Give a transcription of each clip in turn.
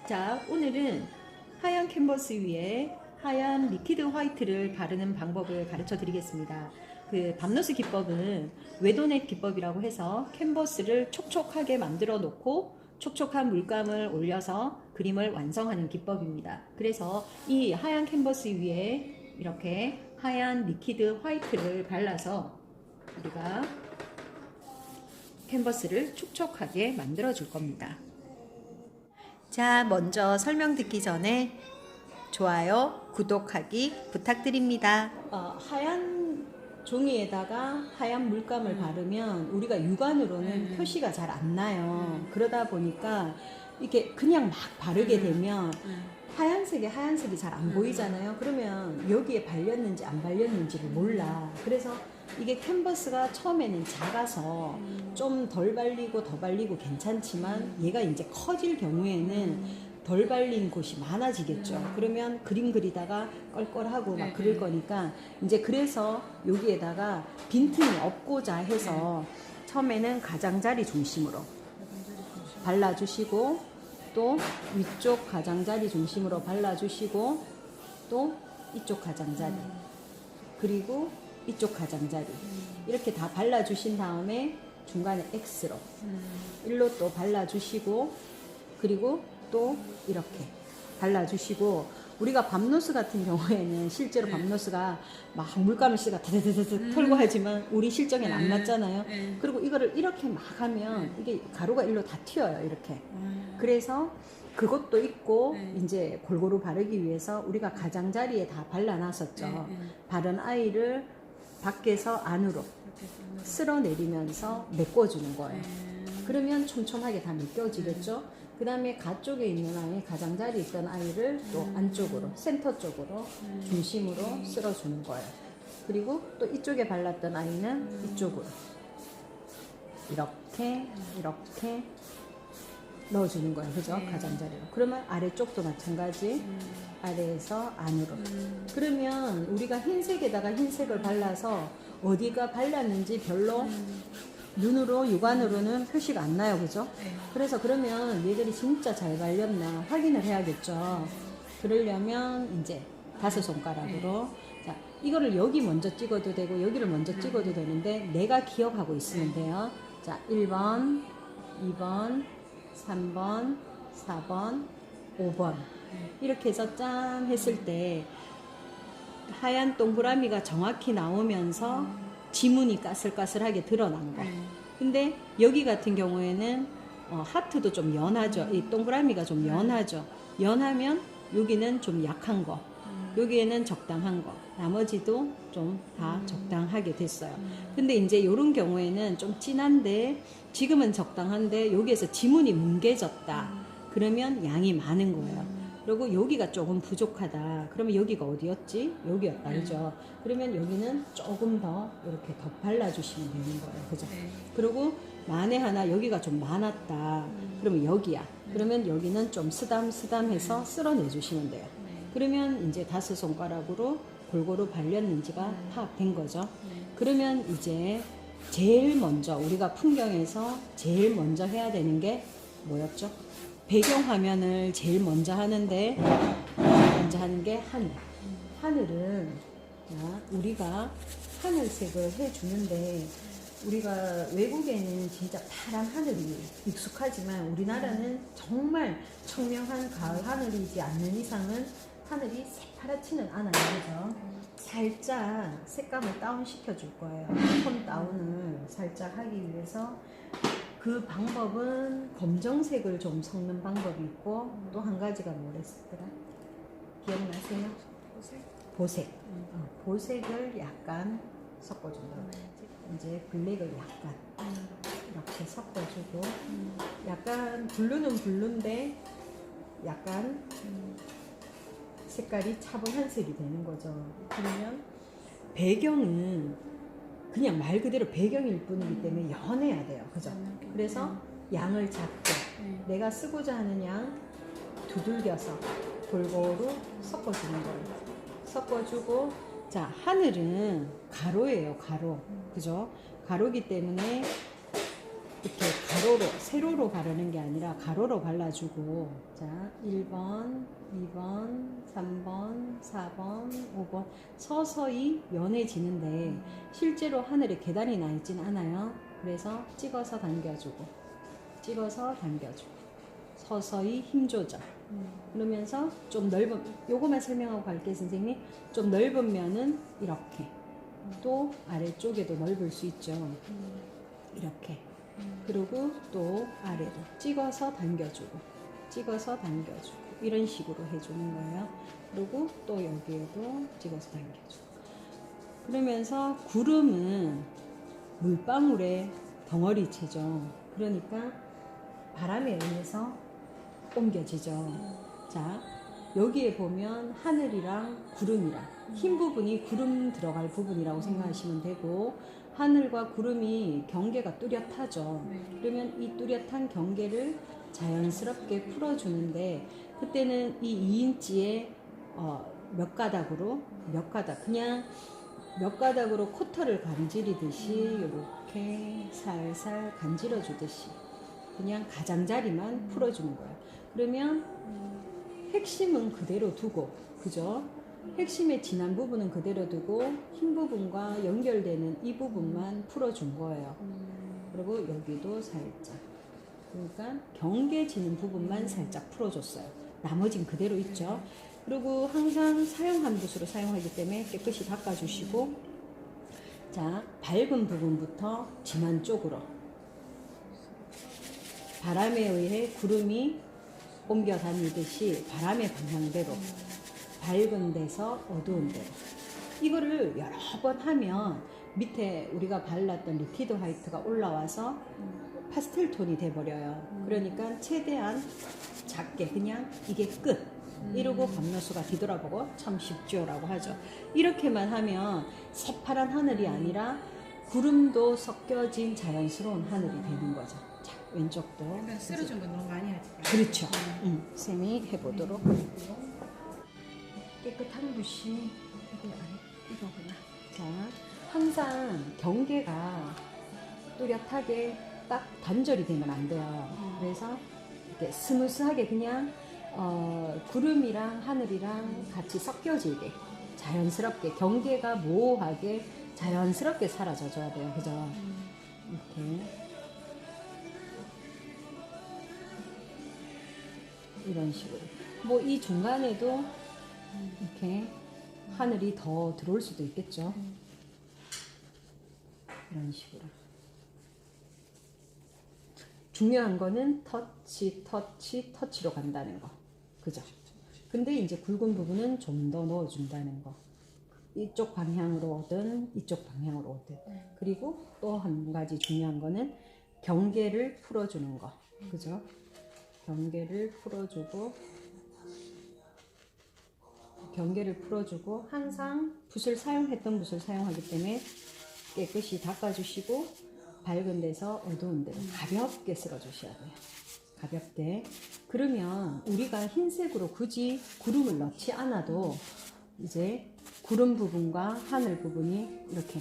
자, 오늘은 하얀 캔버스 위에 하얀 리퀴드 화이트를 바르는 방법을 가르쳐 드리겠습니다. 그 밤노스 기법은 웨도넷 기법이라고 해서 캔버스를 촉촉하게 만들어 놓고 촉촉한 물감을 올려서 그림을 완성하는 기법입니다. 그래서 이 하얀 캔버스 위에 이렇게 하얀 리퀴드 화이트를 발라서 우리가 캔버스를 촉촉하게 만들어 줄 겁니다. 자, 먼저 설명 듣기 전에 좋아요, 구독하기 부탁드립니다. 하얀 종이에다가 하얀 물감을 바르면 우리가 육안으로는 표시가 잘 안 나요. 그러다 보니까 이게 그냥 막 바르게 되면 하얀색이 잘 안 보이잖아요. 그러면 여기에 발렸는지 안 발렸는지를 몰라. 그래서 이게 캔버스가 처음에는 작아서 좀 덜 발리고 더 발리고 괜찮지만 얘가 이제 커질 경우에는 덜 발린 곳이 많아지겠죠. 그러면 그림 그리다가 껄껄하고 막 그럴 거니까 이제 그래서 여기에다가 빈틈이 없고자 해서 처음에는 가장자리 중심으로 발라주시고 또 위쪽 가장자리 중심으로 발라주시고 또 이쪽 가장자리 그리고 이쪽 가장자리 이렇게 다 발라주신 다음에 중간에 X로 일로 또 발라주시고 그리고 또 이렇게 발라주시고 우리가 밤노스 같은 경우에는 실제로 밤노스가 막 물감을 씨가 다다다다 털고 하지만 우리 실정엔 안 맞잖아요. 그리고 이거를 이렇게 막 하면 이게 가루가 일로 다 튀어요. 이렇게. 그래서 그것도 있고 이제 골고루 바르기 위해서 우리가 가장자리에 다 발라놨었죠. 바른 아이를 밖에서 안으로 쓸어내리면서 메꿔주는 거예요. 그러면 촘촘하게 다 메꿔지겠죠. 그 다음에 가쪽에 있는 아이, 가장자리에 있던 아이를 또 안쪽으로, 센터 쪽으로 중심으로 쓸어주는 거예요. 그리고 또 이쪽에 발랐던 아이는 이쪽으로 이렇게 넣어주는 거예요. 그죠? 가장자리로. 그러면 아래쪽도 마찬가지. 아래에서 안으로. 그러면 우리가 흰색에다가 흰색을 발라서 어디가 발랐는지 별로 눈으로 육안으로는 표시가 안 나요. 그죠? 그래서 그러면 얘들이 진짜 잘 발렸나 확인을 해야겠죠. 그러려면 이제 5손가락으로 자, 이거를 여기 먼저 찍어도 되고 여기를 먼저 찍어도 되는데 내가 기억하고 있으면 돼요. 자, 1번, 2번, 3번, 4번, 5번 이렇게 해서 짠 했을 때 하얀 동그라미가 정확히 나오면서 지문이 까슬까슬하게 드러난 거. 근데 여기 같은 경우에는 하트도 좀 연하죠. 이 동그라미가 좀 연하죠. 연하면 여기는 좀 약한 거. 여기에는 적당한 거. 나머지도 좀 다 적당하게 됐어요. 근데 이제 이런 경우에는 좀 진한데 지금은 적당한데 여기에서 지문이 뭉개졌다. 그러면 양이 많은 거예요. 그리고 여기가 조금 부족하다. 그러면 여기가 어디였지? 여기였다. 그죠? 그러면 여기는 조금 더 이렇게 더 발라주시면 되는 거예요. 그죠? 그리고 만에 하나 여기가 좀 많았다. 그러면 여기야. 그러면 여기는 좀 쓰담쓰담해서 쓸어내주시면 돼요. 그러면 이제 5손가락으로 골고루 발렸는지가 파악된 거죠. 그러면 이제 제일 먼저 우리가 풍경에서 제일 먼저 해야 되는 게 뭐였죠? 배경화면을 제일 먼저 하는데 먼저 하는 게 하늘. 하늘은 우리가 하늘색을 해주는데 우리가 외국에는 진짜 파란 하늘이 익숙하지만 우리나라는 정말 청명한 가을 하늘이지 않는 이상은 하늘이 새파랗지는 않아요. 그죠? 살짝 색감을 다운 시켜줄 거예요. 톤 다운을 살짝 하기 위해서 그 방법은 검정색을 좀 섞는 방법이 있고 또 한 가지가 뭐랬더라? 기억나세요? 보색. 보색을 약간 섞어준다. 이제 블랙을 약간 이렇게 섞어주고 약간 블루는 블루인데 약간 색깔이 차분한 색이 되는 거죠. 그러면 배경은 그냥 말 그대로 배경일 뿐이기 때문에 연해야 돼요. 그죠? 그래서 양을 작게 내가 쓰고자 하는 양 두들겨서 골고루 섞어주는 거예요. 섞어주고 자, 하늘은 가로예요. 가로. 그죠? 가로기 때문에 이렇게 가로로, 세로로 바르는 게 아니라 가로로 발라주고, 자, 1번, 2번, 3번, 4번, 5번 서서히 연해지는데 실제로 하늘에 계단이 나 있진 않아요. 그래서 찍어서 당겨주고, 찍어서 당겨주고, 서서히 힘 조절. 그러면서 좀 넓은, 요거만 설명하고 갈게요, 선생님. 좀 넓은 면은 이렇게. 또 아래쪽에도 넓을 수 있죠. 이렇게. 그리고 또 아래로 찍어서 당겨주고, 찍어서 당겨주고, 이런 식으로 해주는 거예요. 그리고 또 여기에도 찍어서 당겨주고. 그러면서 구름은 물방울의 덩어리체죠. 그러니까 바람에 의해서 옮겨지죠. 자, 여기에 보면 하늘이랑 구름이랑 흰 부분이 구름 들어갈 부분이라고 생각하시면 되고, 하늘과 구름이 경계가 뚜렷하죠. 그러면 이 뚜렷한 경계를 자연스럽게 풀어주는데, 그때는 이 2인치에 몇 가닥으로, 몇 가닥, 그냥 몇 가닥으로 코털을 간지리듯이 이렇게 살살 간지러 주듯이 그냥 가장자리만 풀어주는 거예요. 그러면 핵심은 그대로 두고, 그죠? 핵심의 진한 부분은 그대로 두고 흰 부분과 연결되는 이 부분만 풀어준 거예요. 그리고 여기도 살짝. 그러니까 경계지는 부분만 살짝 풀어줬어요. 나머지는 그대로 있죠. 그리고 항상 사용한 붓으로 사용하기 때문에 깨끗이 닦아주시고, 자, 밝은 부분부터 진한 쪽으로 바람에 의해 구름이 옮겨 다니듯이 바람의 방향대로 밝은 데서 어두운 데로, 이거를 여러 번 하면 밑에 우리가 발랐던 리퀴드 화이트가 올라와서 파스텔 톤이 돼버려요. 그러니까 최대한 작게 그냥 이게 끝 이러고 밤노수가 뒤돌아보고 참 쉽죠라고 하죠. 이렇게만 하면 새파란 하늘이 아니라 구름도 섞여진 자연스러운 하늘이 되는 거죠. 자, 왼쪽도 약간 쓸어준 거 너무 많이 하지. 그렇죠. 쌤이 해보도록. 깨끗한 붓이 이거구나. 자, 항상 경계가 뚜렷하게 딱 단절이 되면 안 돼요. 그래서 이렇게 스무스하게 그냥 구름이랑 하늘이랑 같이 섞여지게 자연스럽게 경계가 모호하게 자연스럽게 사라져줘야 돼요. 그죠? 이렇게 이런 식으로. 뭐 이 중간에도 이렇게 하늘이 더 들어올 수도 있겠죠. 이런 식으로. 중요한 거는 터치, 터치, 터치로 간다는 거. 그죠? 근데 이제 굵은 부분은 좀 더 넣어준다는 거. 이쪽 방향으로 오든 이쪽 방향으로 오든. 그리고 또 한 가지 중요한 거는 경계를 풀어주는 거. 그죠? 경계를 풀어주고 항상 붓을 사용했던 붓을 사용하기 때문에 깨끗이 닦아주시고 밝은 데서 어두운 데로 가볍게 쓸어주셔야 돼요. 가볍게. 그러면 우리가 흰색으로 굳이 구름을 넣지 않아도 이제 구름 부분과 하늘 부분이 이렇게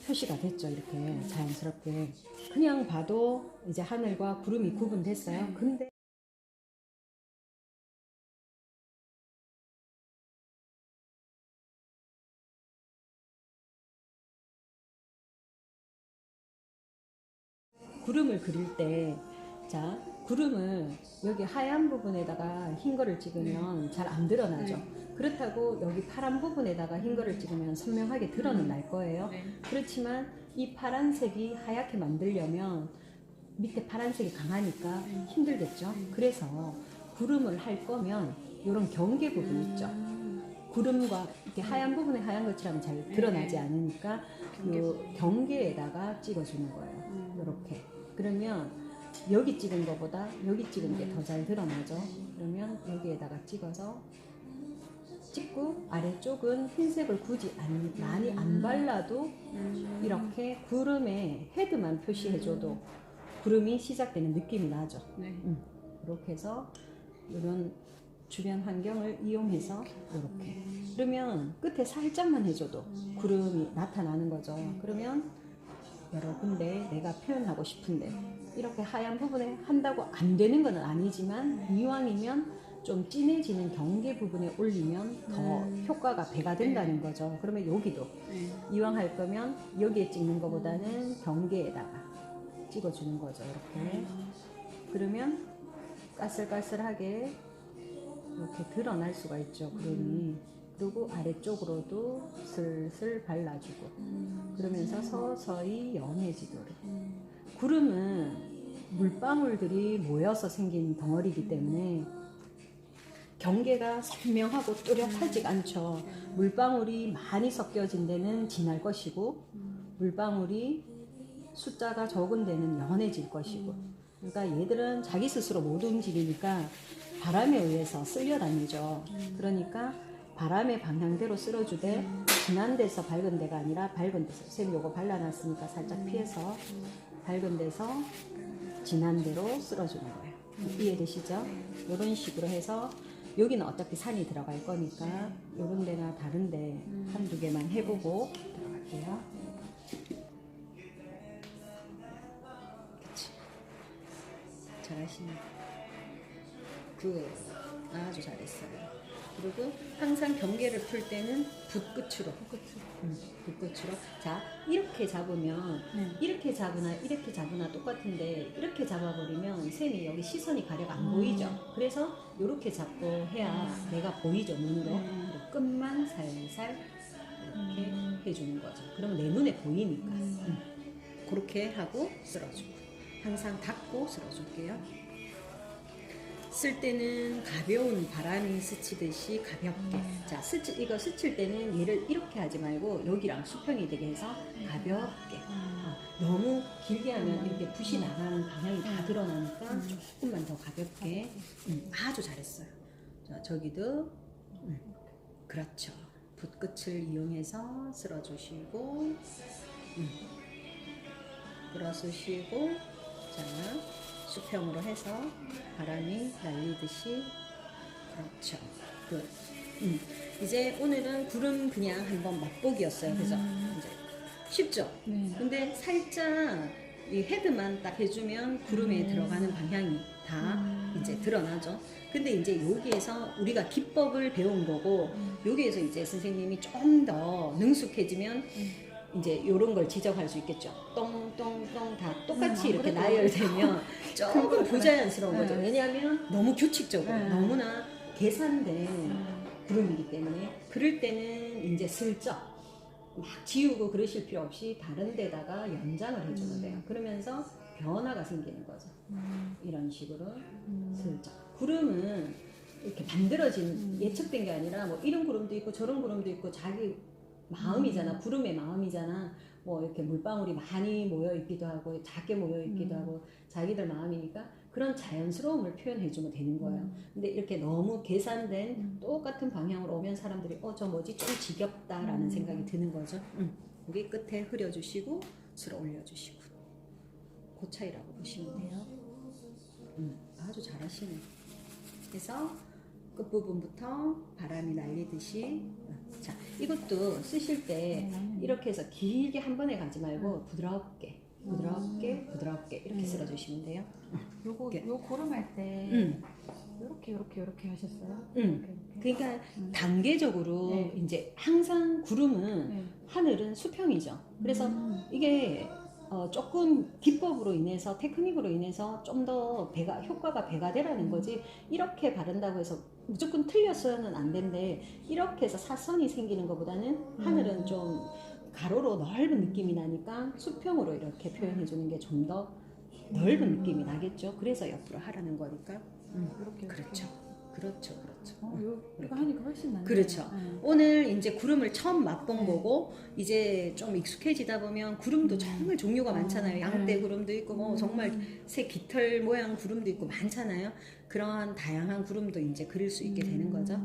표시가 됐죠. 이렇게 자연스럽게. 그냥 봐도 이제 하늘과 구름이 구분됐어요. 근데 구름을 그릴 때, 자, 구름을 여기 하얀 부분에다가 흰 거를 찍으면 잘 안 드러나죠. 그렇다고 여기 파란 부분에다가 흰 거를 찍으면 선명하게 드러는 날 거예요. 그렇지만 이 파란색이 하얗게 만들려면 밑에 파란색이 강하니까 힘들겠죠. 그래서 구름을 할 거면 이런 경계 부분 있죠. 구름과 이렇게 하얀 부분에 하얀 것처럼 잘 드러나지 않으니까 이 경계에다가 찍어주는 거예요. 이렇게. 그러면 여기 찍은 것보다 여기 찍은 게 더 잘 드러나죠. 그러면 여기에다가 찍어서 찍고 아래쪽은 흰색을 굳이 많이 안 발라도 이렇게 구름에 헤드만 표시해줘도 구름이 시작되는 느낌이 나죠. 이렇게 해서 이런 주변 환경을 이용해서 이렇게. 그러면 끝에 살짝만 해줘도 구름이 나타나는 거죠. 그러면 여러 군데 내가 표현하고 싶은데 이렇게 하얀 부분에 한다고 안 되는 건 아니지만 이왕이면 좀 진해지는 경계 부분에 올리면 더 효과가 배가 된다는 거죠. 그러면 여기도 이왕 할 거면 여기에 찍는 것보다는 경계에다가 찍어주는 거죠. 이렇게. 그러면 까슬까슬하게 이렇게 드러날 수가 있죠. 구름이. 그리고 아래쪽으로도 슬슬 발라주고 그러면서 서서히 연해지도록. 구름은 물방울들이 모여서 생긴 덩어리이기 때문에 경계가 선명하고 뚜렷하지 않죠. 물방울이 많이 섞여진 데는 진할 것이고 물방울이 숫자가 적은 데는 연해질 것이고 그러니까 얘들은 자기 스스로 못 움직이니까 바람에 의해서 쓸려다니죠. 그러니까 바람의 방향대로 쓸어주되 진한 데서 밝은 데가 아니라 밝은 데서 쌤 요거 발라놨으니까 살짝 피해서 밝은 데서 진한 데로 쓸어주는 거예요. 이해되시죠? 이런 식으로 해서 여기는 어차피 산이 들어갈 거니까 이런 데나 다른 데 한두 개만 해보고 들어갈게요. 그치. 잘하시네. 아주 잘했어요. 그리고 항상 경계를 풀 때는 붓끝으로. 붓끝으로. 자, 이렇게 잡으면 이렇게 잡으나 똑같은데 이렇게 잡아버리면 쌤이 여기 시선이 가려가 안 보이죠. 그래서 이렇게 잡고 해야 내가 보이죠, 눈으로. 그리고 끝만 살살 이렇게 해주는 거죠. 그러면 내 눈에 보이니까. 그렇게 하고 쓸어주고. 항상 닫고 쓸어줄게요. 쓸 때는 가벼운 바람이 스치듯이 가볍게. 자, 이거 스칠 때는 얘를 이렇게 하지 말고 여기랑 수평이 되게 해서 가볍게. 너무 길게 하면 이렇게 붓이 나가는 방향이 다 드러나니까 조금만 더 가볍게. 아주 잘했어요. 자, 저기도. 그렇죠. 붓끝을 이용해서 쓸어주시고, 끌어쓰시고, 자. 수평으로 해서 바람이 날리듯이. 그렇죠. 끝. 이제 오늘은 구름 그냥 한번 맛보기였어요. 그죠? 이제 쉽죠? 근데 살짝 이 헤드만 딱 해주면 구름에 들어가는 방향이 다 이제 드러나죠. 근데 이제 여기에서 우리가 기법을 배운 거고 여기에서 이제 선생님이 좀 더 능숙해지면 이제 이런 걸 지적할 수 있겠죠. 똥똥똥 다 똑같이 이렇게 나열되면 조금 부자연스러운 거죠. 왜냐하면 너무 규칙적으로 너무나 계산된 구름이기 때문에 그럴 때는 이제 슬쩍 막 지우고 그러실 필요 없이 다른 데다가 연장을 해주면 돼요. 그러면서 변화가 생기는 거죠. 이런 식으로 슬쩍. 구름은 이렇게 만들어진 예측된 게 아니라 뭐 이런 구름도 있고 저런 구름도 있고 자기 마음이잖아. 구름의 마음이잖아. 뭐 이렇게 물방울이 많이 모여 있기도 하고 작게 모여 있기도 하고 자기들 마음이니까 그런 자연스러움을 표현해 주면 되는 거예요. 근데 이렇게 너무 계산된 똑같은 방향으로 오면 사람들이 저 뭐지 좀 지겹다라는 생각이 드는 거죠. 여기 끝에 흐려주시고 쓸어 올려주시고 그 차이라고 보시면 돼요. 아주 잘하시네. 그래서 끝부분부터 바람이 날리듯이. 자, 이것도 쓰실 때 이렇게 해서 길게 한 번에 가지 말고 부드럽게 이렇게 쓸어주시면 돼요. 요 고름할 때 요렇게 하셨어요? 그러니까 단계적으로 이제 항상 구름은 하늘은 수평이죠. 그래서 이게 조금 기법으로 인해서 테크닉으로 인해서 좀 더 효과가 배가 되라는 거지. 이렇게 바른다고 해서 무조건 틀렸어요는 안 된대. 이렇게 해서 사선이 생기는 것보다는 하늘은 좀 가로로 넓은 느낌이 나니까 수평으로 이렇게 표현해 주는 게 좀 더 넓은 느낌이 나겠죠. 그래서 옆으로 하라는 거니까. 이렇게 그렇죠. 이거 하니까 훨씬 낫네요. 그렇죠. 오늘 이제 구름을 처음 맛본 거고 이제 좀 익숙해지다 보면 구름도 정말 종류가 많잖아요. 양떼 구름도 있고 뭐 정말 새 깃털 모양 구름도 있고 많잖아요. 그러한 다양한 구름도 이제 그릴 수 있게 되는 거죠.